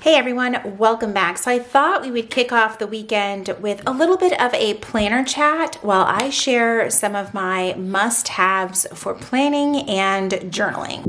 Hey everyone, welcome back. So I thought we would kick off the weekend with a little bit of a planner chat while I share some of my must-haves for planning and journaling.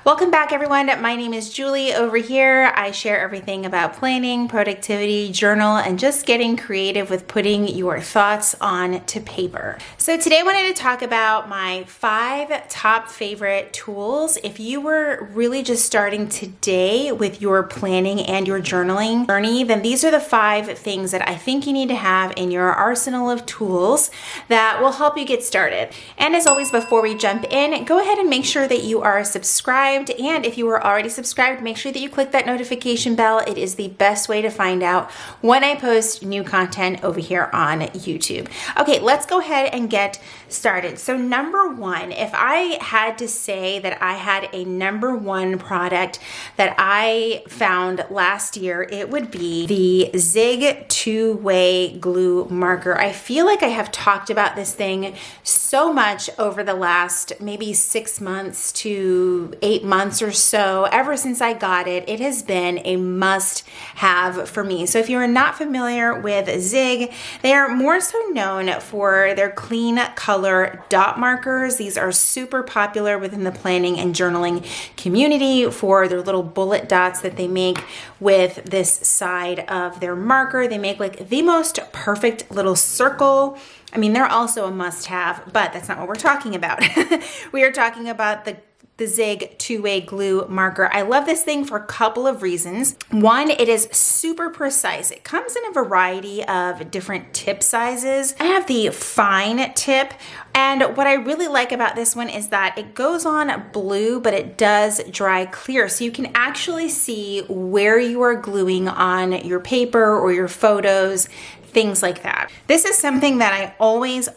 Welcome back everyone. My name is Julie. Over here I share everything about planning, productivity, journal, and just getting creative with putting your thoughts onto paper. So today I wanted to talk about my 5 top favorite tools. If you were really just starting today with your planning and your journaling journey, then these are the 5 things that I think you need to have in your arsenal of tools that will help you get started. And as always, before we jump in, go ahead and make sure that you are subscribed. And if you are already subscribed, make sure that you click that notification bell. It is the best way to find out when I post new content over here on YouTube. Okay, let's go ahead and get started. So number 1, if I had to say that I had a number 1 product that I found last year, it would be the Zig 2-way glue marker. I feel like I have talked about this thing so much over the last maybe 6 months to 8 months or so. Ever since I got it, it has been a must-have for me. So if you are not familiar with Zig, they are more so known for their clean color dot markers. These are super popular within the planning and journaling community for their little bullet dots that they make with this side of their marker. They make like the most perfect little circle. I mean, they're also a must-have, but that's not what we're talking about. We are talking about the Zig 2-way glue marker. I love this thing for a couple of reasons. One, it is super precise. It comes in a variety of different tip sizes. I have the fine tip, and what I really like about this one is that it goes on blue, but it does dry clear. So you can actually see where you are gluing on your paper or your photos, things like that. This is something that I always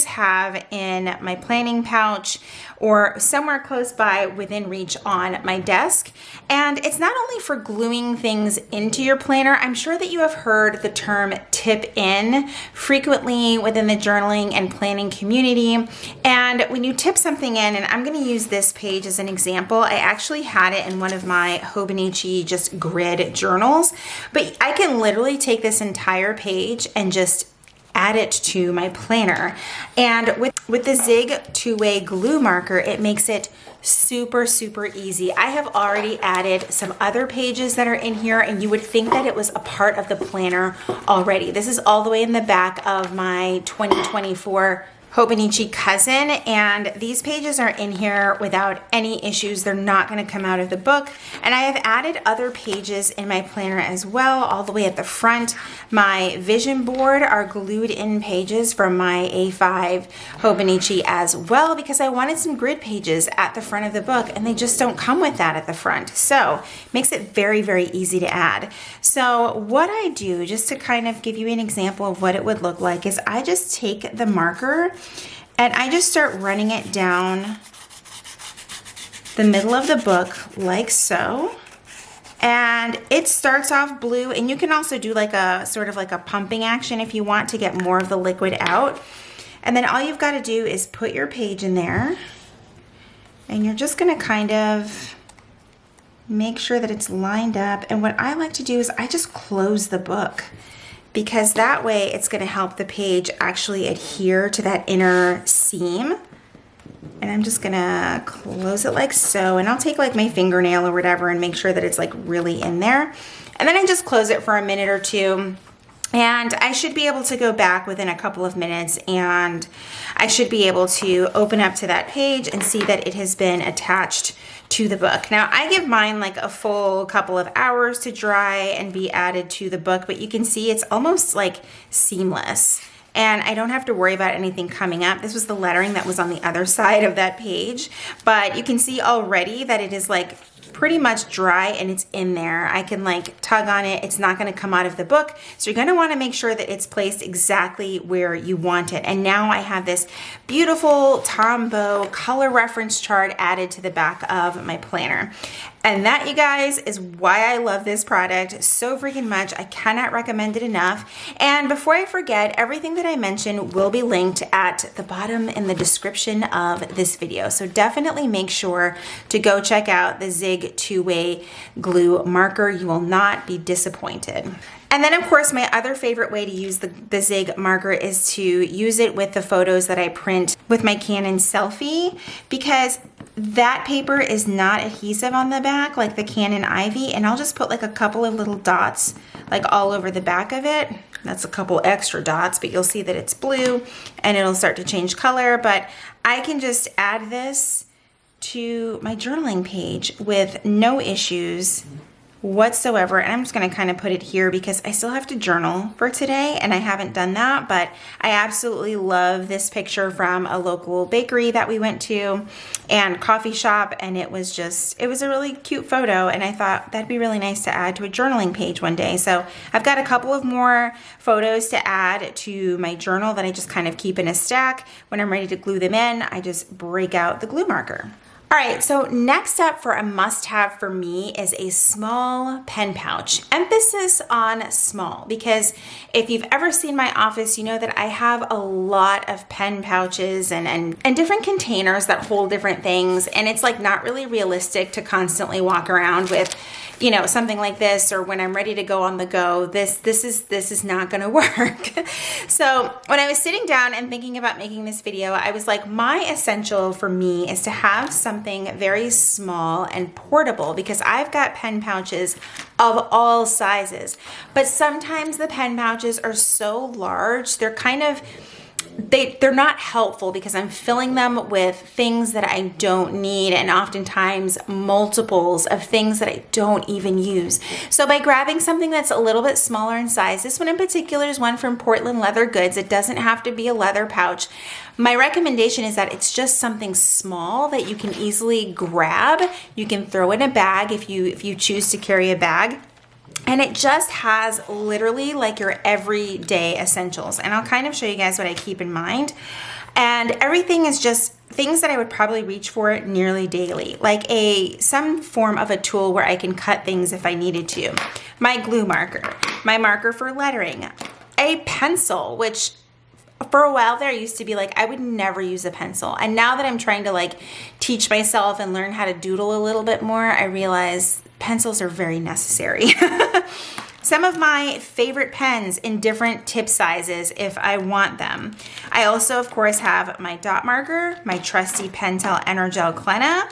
have in my planning pouch or somewhere close by within reach on my desk. And it's not only for gluing things into your planner. I'm sure that you have heard the term tip in frequently within the journaling and planning community. And when you tip something in, and I'm going to use this page as an example, I actually had it in one of my Hobonichi just grid journals, but I can literally take this entire page and just add it to my planner. And with the Zig 2-way glue marker, it makes it super easy. I have already added some other pages that are in here, and you would think that it was a part of the planner already. This is all the way in the back of my 2024 Hobonichi cousin, and these pages are in here without any issues. They're not going to come out of the book. And I have added other pages in my planner as well, all the way at the front. My vision board are glued in pages from my A5 Hobonichi as well, because I wanted some grid pages at the front of the book, and they just don't come with that at the front. So it makes it very easy to add. So what I do, just to kind of give you an example of what it would look like, is I just take the marker and I just start running it down the middle of the book like so. And it starts off blue, and you can also do like a sort of like a pumping action if you want to get more of the liquid out. And then all you've got to do is put your page in there, and you're just going to kind of make sure that it's lined up. And what I like to do is I just close the book, because that way it's going to help the page actually adhere to that inner seam. And I'm just going to close it like so, and I'll take like my fingernail or whatever and make sure that it's like really in there. And then I just close it for a minute or two, and I should be able to go back within a couple of minutes, and I should be able to open up to that page and see that it has been attached to the book. Now I give mine like a full couple of hours to dry and be added to the book, but you can see it's almost like seamless, and I don't have to worry about anything coming up. This was the lettering that was on the other side of that page, but you can see already that it is like pretty much dry and it's in there. I can like tug on it. It's not going to come out of the book. So you're going to want to make sure that it's placed exactly where you want it. And now I have this beautiful Tombow color reference chart added to the back of my planner. And that, you guys, is why I love this product so freaking much. I cannot recommend it enough. And before I forget, everything that I mentioned will be linked at the bottom in the description of this video. So definitely make sure to go check out the Zig two-way glue marker. You will not be disappointed. And then, of course, my other favorite way to use the Zig marker is to use it with the photos that I print with my Canon Selfie, because that paper is not adhesive on the back like the Canon Ivy, and I'll just put like a couple of little dots like all over the back of it. That's a couple extra dots, but you'll see that it's blue and it'll start to change color. But I can just add this to my journaling page with no issues whatsoever. And I'm just going to kind of put it here because I still have to journal for today and I haven't done that, but I absolutely love this picture from a local bakery that we went to and coffee shop, and it was a really cute photo, and I thought that'd be really nice to add to a journaling page one day. So I've got a couple of more photos to add to my journal that I just kind of keep in a stack. When I'm ready to glue them in, I just break out the glue marker. All right, so next up for a must-have for me is a small pen pouch. Emphasis on small, because if you've ever seen my office, you know that I have a lot of pen pouches and different containers that hold different things, and it's like not really realistic to constantly walk around with, you know, something like this, or when I'm ready to go on the go, this is not gonna work. So when I was sitting down and thinking about making this video, I was like, my essential for me is to have something very small and portable, because I've got pen pouches of all sizes, but sometimes the pen pouches are so large, they're kind of, they're not helpful because I'm filling them with things that I don't need, and oftentimes multiples of things that I don't even use. So by grabbing something that's a little bit smaller in size, this one in particular is one from Portland Leather Goods. It doesn't have to be a leather pouch. My recommendation is that it's just something small that you can easily grab. You can throw in a bag if you choose to carry a bag. And it just has literally like your everyday essentials. And I'll kind of show you guys what I keep in mind. And everything is just things that I would probably reach for nearly daily, like some form of a tool where I can cut things if I needed to. My glue marker, my marker for lettering, a pencil, which for a while there I used to be like, I would never use a pencil. And now that I'm trying to like teach myself and learn how to doodle a little bit more, I realize pencils are very necessary. Some of my favorite pens in different tip sizes if I want them. I also, of course, have my dot marker, my trusty Pentel Energel Clenna,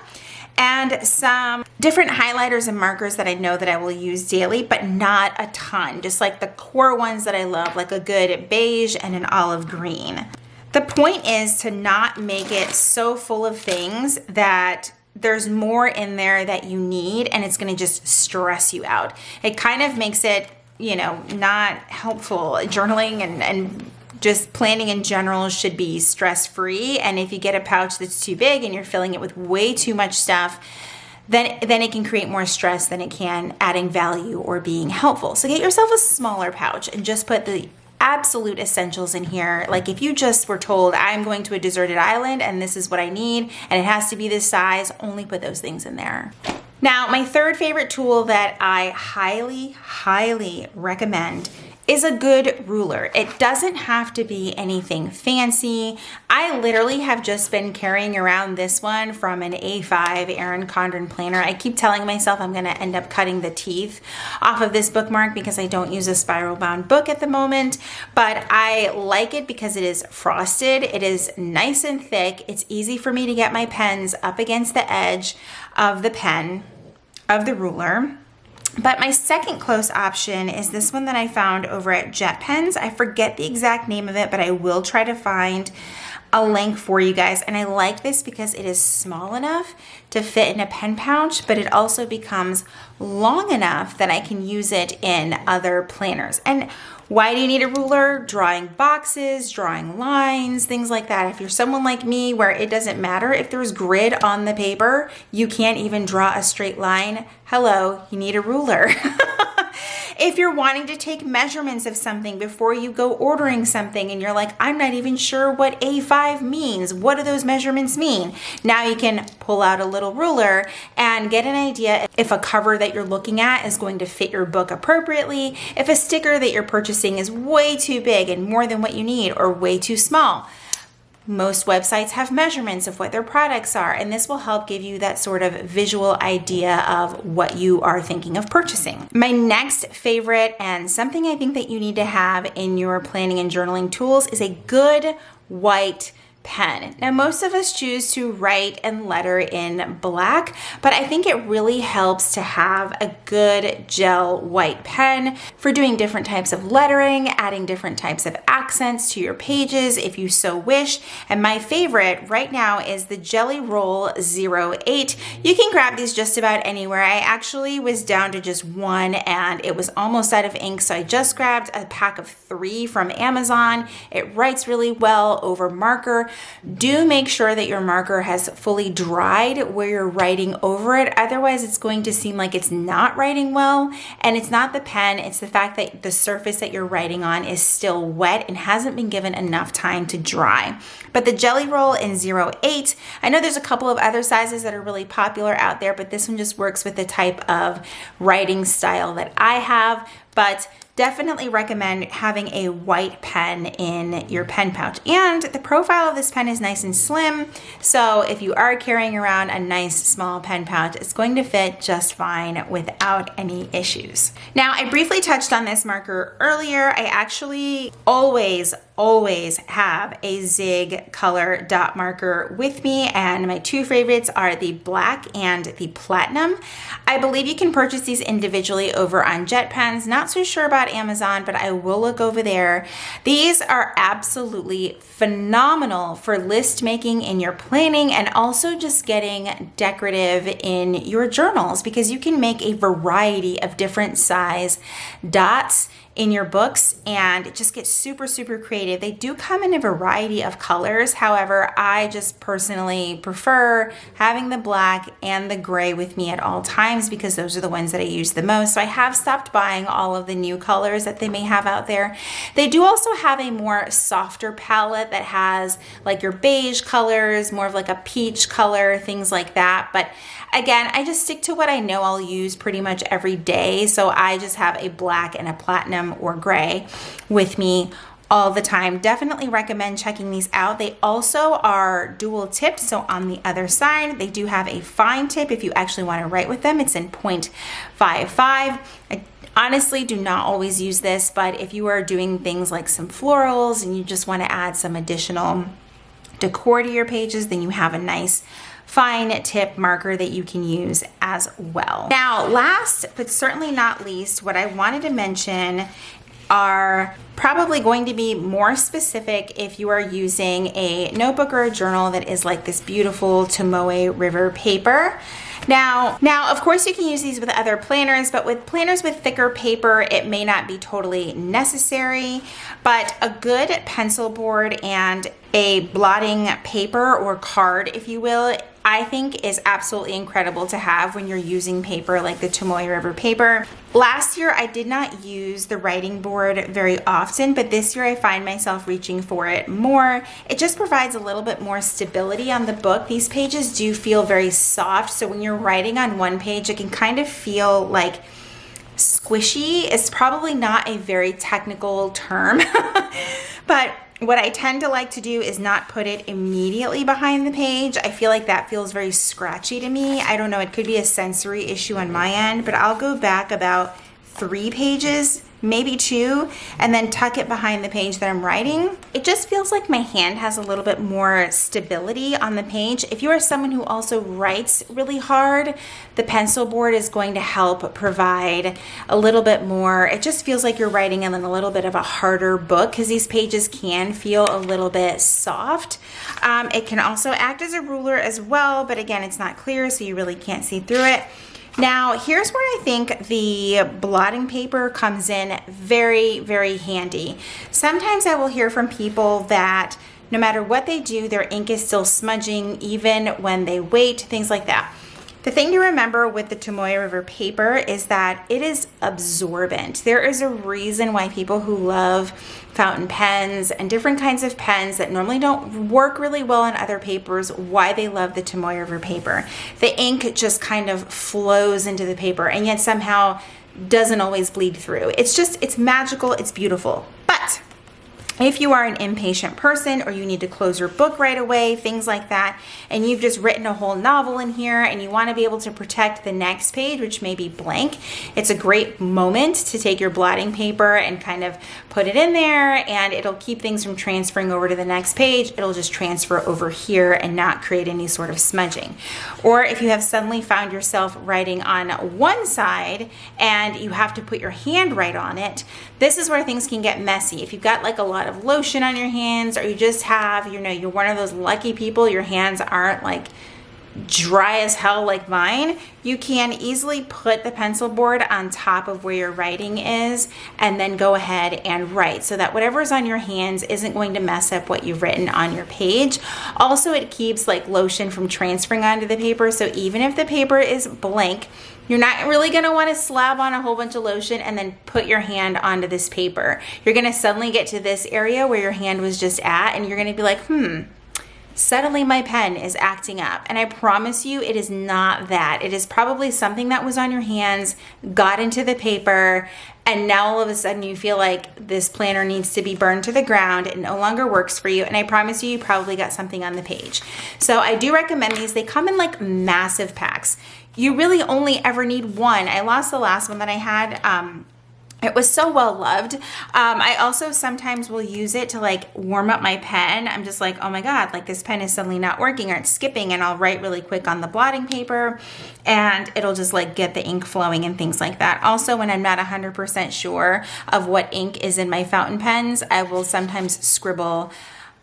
and some different highlighters and markers that I know that I will use daily, but not a ton. Just like the core ones that I love, like a good beige and an olive green. The point is to not make it so full of things that there's more in there that you need and it's gonna just stress you out. It kind of makes it, you know, not helpful. Journaling and just planning in general should be stress-free. And if you get a pouch that's too big and you're filling it with way too much stuff, then it can create more stress than it can adding value or being helpful. So get yourself a smaller pouch and just put the absolute essentials in here. Like if you just were told, I'm going to a deserted island and this is what I need and it has to be this size, only put those things in there. Now, my third favorite tool that I highly, highly recommend is a good ruler. It doesn't have to be anything fancy. I literally have just been carrying around this one from an A5 Erin Condren planner. I keep telling myself I'm gonna end up cutting the teeth off of this bookmark because I don't use a spiral bound book at the moment, but I like it because it is frosted. It is nice and thick. It's easy for me to get my pens up against the edge of the pen, of the ruler. But my second close option is this one that I found over at Jet Pens. I forget the exact name of it, but I will try to find a link for you guys. And I like this because it is small enough to fit in a pen pouch, but it also becomes long enough that I can use it in other planners. And why do you need a ruler? Drawing boxes, drawing lines, things like that. If you're someone like me where it doesn't matter if there's grid on the paper, you can't even draw a straight line. Hello, you need a ruler. If you're wanting to take measurements of something before you go ordering something and you're like, I'm not even sure what A5 means, what do those measurements mean? Now you can pull out a little ruler and get an idea if a cover that you're looking at is going to fit your book appropriately, if a sticker that you're purchasing is way too big and more than what you need or way too small. Most websites have measurements of what their products are, and this will help give you that sort of visual idea of what you are thinking of purchasing. My next favorite, and something I think that you need to have in your planning and journaling tools, is a good white pen. Now, most of us choose to write and letter in black, but I think it really helps to have a good gel white pen for doing different types of lettering, adding different types of accents to your pages if you so wish. And my favorite right now is the Jelly Roll 08. You can grab these just about anywhere. I actually was down to just one and it was almost out of ink, so I just grabbed a pack of 3 from Amazon. It writes really well over marker. Do make sure that your marker has fully dried where you're writing over it. Otherwise, it's going to seem like it's not writing well. And it's not the pen, it's the fact that the surface that you're writing on is still wet and hasn't been given enough time to dry. But the Jelly Roll in 08, I know there's a couple of other sizes that are really popular out there, but this one just works with the type of writing style that I have. But definitely recommend having a white pen in your pen pouch. And the profile of this pen is nice and slim, so if you are carrying around a nice small pen pouch, it's going to fit just fine without any issues. Now, I briefly touched on this marker earlier. I actually always have a Zig color dot marker with me, and my 2 favorites are the black and the platinum. I believe you can purchase these individually over on JetPens. Not so sure about Amazon, but I will look over there. These are absolutely phenomenal for list making in your planning and also just getting decorative in your journals, because you can make a variety of different size dots in your books and just get super creative. They do come in a variety of colors. However, I just personally prefer having the black and the gray with me at all times because those are the ones that I use the most. So I have stopped buying all of the new colors that they may have out there. They do also have a more softer palette that has like your beige colors, more of like a peach color, things like that. But again, I just stick to what I know I'll use pretty much every day. So I just have a black and a platinum or gray with me all the time. Definitely recommend checking these out. They also are dual tipped. So on the other side, they do have a fine tip if you actually want to write with them. It's in 0.55. I honestly do not always use this, but if you are doing things like some florals and you just want to add some additional decor to your pages, then you have a nice fine tip marker that you can use as well. Now, last but certainly not least, what I wanted to mention are probably going to be more specific if you are using a notebook or a journal that is like this beautiful Tomoe River paper. Now, of course, you can use these with other planners, but with planners with thicker paper, it may not be totally necessary, but a good pencil board and a blotting paper or card, if you will, I think is absolutely incredible to have when you're using paper like the Tomoe River paper. Last year, I did not use the writing board very often, but this year I find myself reaching for it more. It just provides a little bit more stability on the book. These pages do feel very soft, so when you're writing on one page, it can kind of feel like squishy. It's probably not a very technical term, but what I tend to like to do is not put it immediately behind the page. I feel like that feels very scratchy to me. I don't know, it could be a sensory issue on my end, but I'll go back about 3 pages, maybe 2, and then tuck it behind the page that I'm writing. It just feels like my hand has a little bit more stability on the page. If you are someone who also writes really hard, the pencil board is going to help provide a little bit more. It just feels like you're writing in a little bit of a harder book because these pages can feel a little bit soft. It can also act as a ruler as well, but again, it's not clear, so you really can't see through it. Now, here's where I think the blotting paper comes in very handy. Sometimes I will hear from people that no matter what they do, their ink is still smudging even when they wait, things like that. The thing to remember with the Tomoe River paper is that it is absorbent. There is a reason why people who love fountain pens and different kinds of pens that normally don't work really well on other papers, why they love the Tomoe River paper. The ink just kind of flows into the paper and yet somehow doesn't always bleed through. It's magical, it's beautiful. But if you are an impatient person or you need to close your book right away, things like that, and you've just written a whole novel in here and you want to be able to protect the next page, which may be blank, it's a great moment to take your blotting paper and kind of put it in there, and it'll keep things from transferring over to the next page. It'll just transfer over here and not create any sort of smudging. Or if you have suddenly found yourself writing on one side and you have to put your hand right on it, this is where things can get messy. If you've got like a lot of lotion on your hands, or you just have, you're one of those lucky people, your hands aren't like dry as hell like mine, you can easily put the pencil board on top of where your writing is and then go ahead and write so that whatever's on your hands isn't going to mess up what you've written on your page. Also, it keeps like lotion from transferring onto the paper, so even if the paper is blank, you're not really going to want to slab on a whole bunch of lotion and then put your hand onto this paper. You're going to suddenly get to this area where your hand was just at, and you're going to be like, suddenly my pen is acting up. And I promise you, it is not that. It is probably something that was on your hands, got into the paper, and now all of a sudden you feel like this planner needs to be burned to the ground. It no longer works for you. And I promise you, you probably got something on the page. So I do recommend these. They come in like massive packs. You really only ever need one. I lost the last one that I had. It was so well loved. I also sometimes will use it to like warm up my pen. I'm just like, oh my God, like this pen is suddenly not working or it's skipping, and I'll write really quick on the blotting paper and it'll just like get the ink flowing and things like that. Also, when I'm not 100% sure of what ink is in my fountain pens, I will sometimes scribble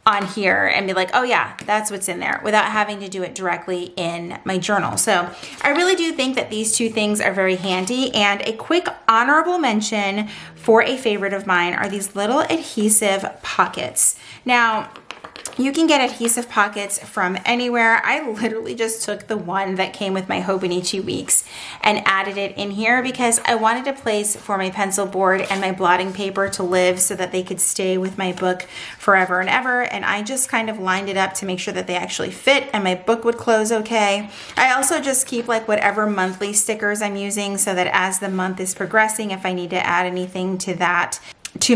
on here and be like, oh yeah, that's what's in there, without having to do it directly in my journal. So I really do think that these two things are very handy. And a quick honorable mention for a favorite of mine are these little adhesive pockets. Now, you can get adhesive pockets from anywhere. I literally just took the one that came with my Hobonichi Weeks and added it in here because I wanted a place for my pencil board and my blotting paper to live so that they could stay with my book forever and ever. And I just kind of lined it up to make sure that they actually fit and my book would close okay. I also just keep like whatever monthly stickers I'm using so that as the month is progressing, if I need to add anything to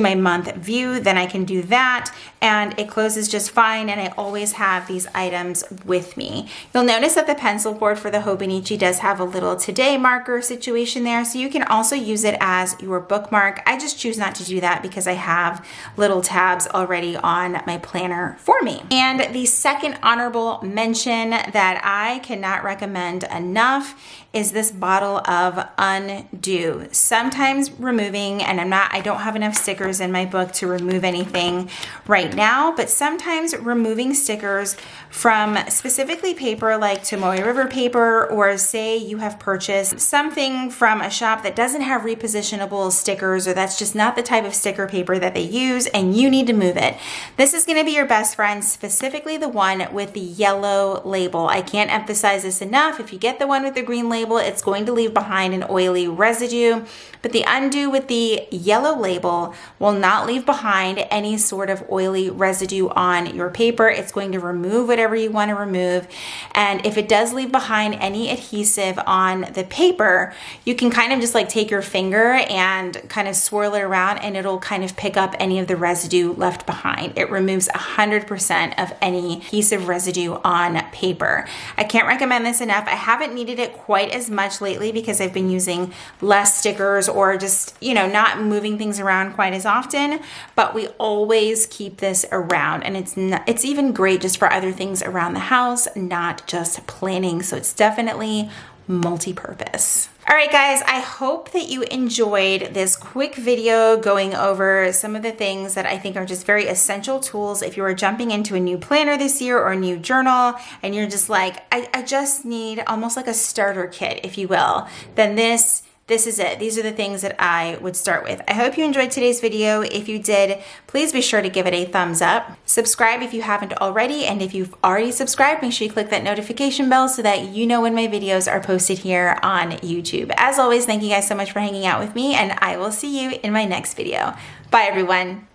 my month view, then I can do that, and it closes just fine, and I always have these items with me. You'll notice that the pencil board for the Hobonichi does have a little today marker situation there, so you can also use it as your bookmark. I just choose not to do that because I have little tabs already on my planner for me. And the second honorable mention that I cannot recommend enough is this bottle of Undo. Sometimes removing, and I don't have enough stickers in my book to remove anything right now, but sometimes removing stickers from specifically paper like Tomoe River paper, or say you have purchased something from a shop that doesn't have repositionable stickers, or that's just not the type of sticker paper that they use and you need to move it. This is gonna be your best friend, specifically the one with the yellow label. I can't emphasize this enough. If you get the one with the green label, it's going to leave behind an oily residue, but the Undo with the yellow label will not leave behind any sort of oily residue on your paper. It's going to remove whatever you want to remove, and if it does leave behind any adhesive on the paper, you can kind of just like take your finger and kind of swirl it around and it'll kind of pick up any of the residue left behind. It removes 100% of any adhesive residue on paper. I can't recommend this enough. I haven't needed it quite as much lately because I've been using less stickers or just, not moving things around quite as often, but we always keep this around, and it's even great just for other things around the house, not just planning. So it's definitely multi-purpose. All right, guys, I hope that you enjoyed this quick video going over some of the things that I think are just very essential tools if you are jumping into a new planner this year or a new journal and you're just like, I just need almost like a starter kit, if you will. Then this this is it. These are the things that I would start with. I hope you enjoyed today's video. If you did, please be sure to give it a thumbs up. Subscribe if you haven't already, and if you've already subscribed, make sure you click that notification bell so that you know when my videos are posted here on YouTube. As always, thank you guys so much for hanging out with me, and I will see you in my next video. Bye, everyone.